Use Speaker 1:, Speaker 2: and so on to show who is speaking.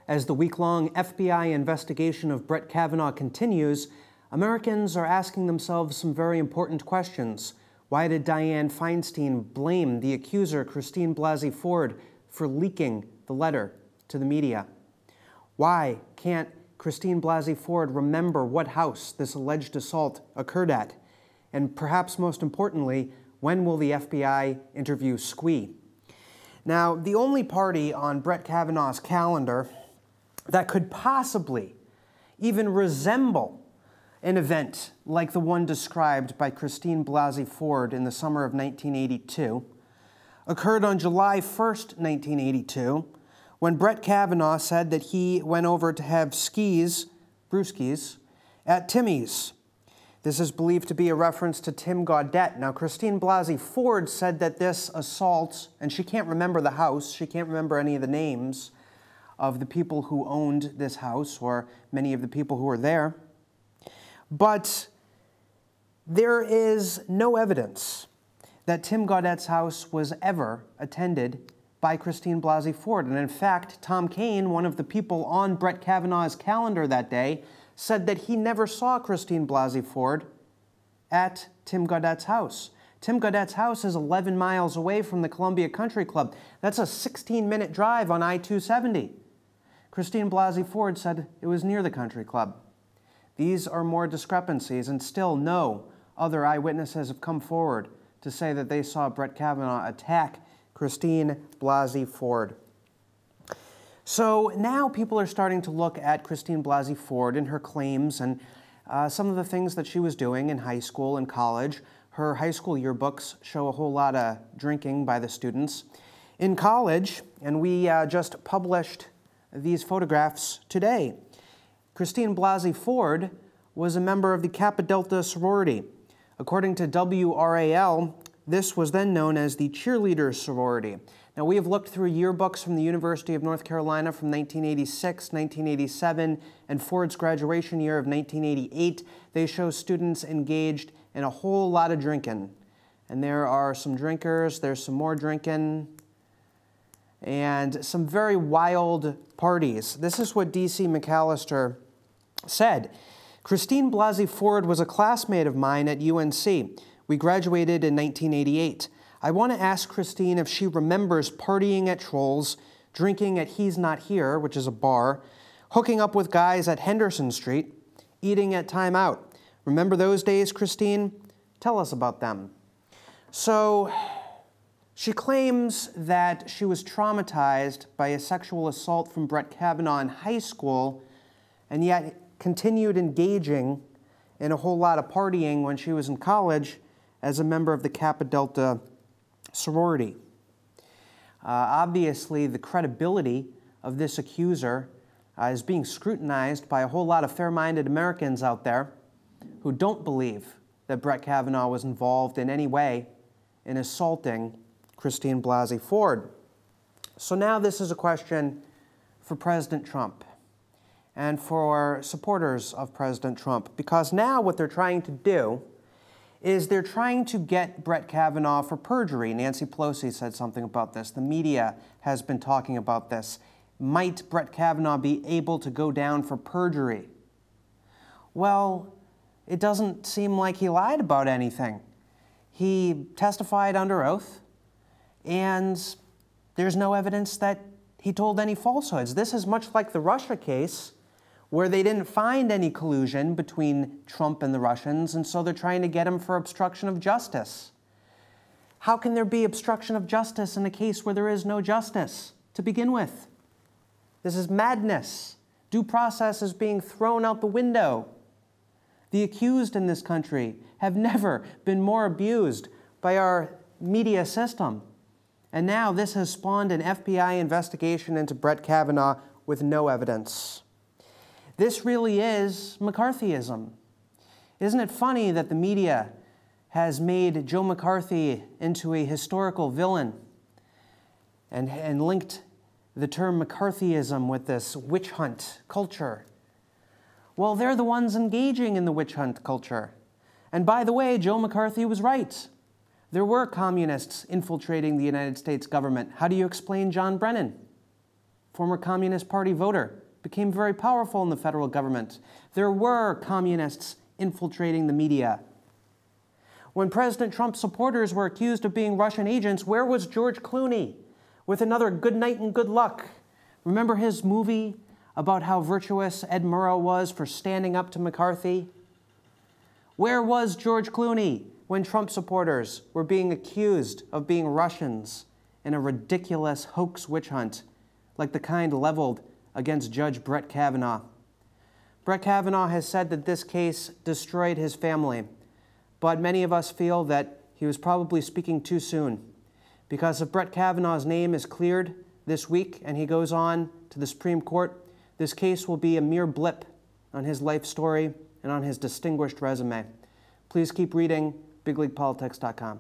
Speaker 1: As the week-long FBI investigation of Brett Kavanaugh continues, Americans are asking themselves some very important questions. Why did Dianne Feinstein blame the accuser, Christine Blasey Ford, for leaking the letter to the media? Why can't Christine Blasey Ford remember what house this alleged assault occurred at? And perhaps most importantly, when will the FBI interview Squee? Now, the only party on Brett Kavanaugh's calendar that could possibly even resemble an event like the one described by Christine Blasey Ford in the summer of 1982 occurred on July 1st, 1982, when Brett Kavanaugh said that he went over to have brewskis, at Timmy's. This is believed to be a reference to Tim Gaudette. Now, Christine Blasey Ford said that this assault, and she can't remember the house, she can't remember any of the names of the people who owned this house or many of the people who were there. But there is no evidence that Tim Gaudette's house was ever attended by Christine Blasey Ford. And in fact, Tom Kean, one of the people on Brett Kavanaugh's calendar that day, said that he never saw Christine Blasey Ford at Tim Gaudette's house. Tim Gaudette's house is 11 miles away from the Columbia Country Club. That's a 16-minute drive on I-270. Christine Blasey Ford said it was near the country club. These are more discrepancies, and still no other eyewitnesses have come forward to say that they saw Brett Kavanaugh attack Christine Blasey Ford. So now people are starting to look at Christine Blasey Ford and her claims and some of the things that she was doing in high school and college. Her high school yearbooks show a whole lot of drinking by the students. In college, and we just published these photographs today, Christine Blasey Ford was a member of the Kappa Delta sorority. According to WRAL, this was then known as the cheerleader sorority. Now, we have looked through yearbooks from the University of North Carolina from 1986, 1987, and Ford's graduation year of 1988. They show students engaged in a whole lot of drinking. And there are some drinkers, there's some more drinking, and some very wild parties. This is what D.C. McAllister said. Christine Blasey Ford was a classmate of mine at UNC. We graduated in 1988. I want to ask Christine if she remembers partying at Trolls, drinking at He's Not Here, which is a bar, hooking up with guys at Henderson Street, eating at Time Out. Remember those days, Christine? Tell us about them. So she claims that she was traumatized by a sexual assault from Brett Kavanaugh in high school, and yet continued engaging in a whole lot of partying when she was in college as a member of the Kappa Delta sorority. Obviously, the credibility of this accuser is being scrutinized by a whole lot of fair-minded Americans out there who don't believe that Brett Kavanaugh was involved in any way in assaulting Christine Blasey Ford. So now this is a question for President Trump and for supporters of President Trump, because now what they're trying to do is they're trying to get Brett Kavanaugh for perjury. Nancy Pelosi said something about this. The media has been talking about this. Might Brett Kavanaugh be able to go down for perjury? Well, it doesn't seem like he lied about anything. He testified under oath, and there's no evidence that he told any falsehoods. This is much like the Russia case, where they didn't find any collusion between Trump and the Russians, and so they're trying to get him for obstruction of justice. How can there be obstruction of justice in a case where there is no justice to begin with? This is madness. Due process is being thrown out the window. The accused in this country have never been more abused by our media system. And now this has spawned an FBI investigation into Brett Kavanaugh with no evidence. This really is McCarthyism. Isn't it funny that the media has made Joe McCarthy into a historical villain and linked the term McCarthyism with this witch hunt culture? Well, they're the ones engaging in the witch hunt culture. And by the way, Joe McCarthy was right. There were communists infiltrating the United States government. How do you explain John Brennan? former Communist Party voter, became very powerful in the federal government. There were communists infiltrating the media. When President Trump's supporters were accused of being Russian agents, where was George Clooney with another good night and good luck? Remember his movie about how virtuous Ed Murrow was for standing up to McCarthy? Where was George Clooney when Trump supporters were being accused of being Russians in a ridiculous hoax witch hunt like the kind leveled against Judge Brett Kavanaugh? Brett Kavanaugh has said that this case destroyed his family, but many of us feel that he was probably speaking too soon, because if Brett Kavanaugh's name is cleared this week and he goes on to the Supreme Court, this case will be a mere blip on his life story and on his distinguished resume. Please keep reading BigLeaguePolitics.com.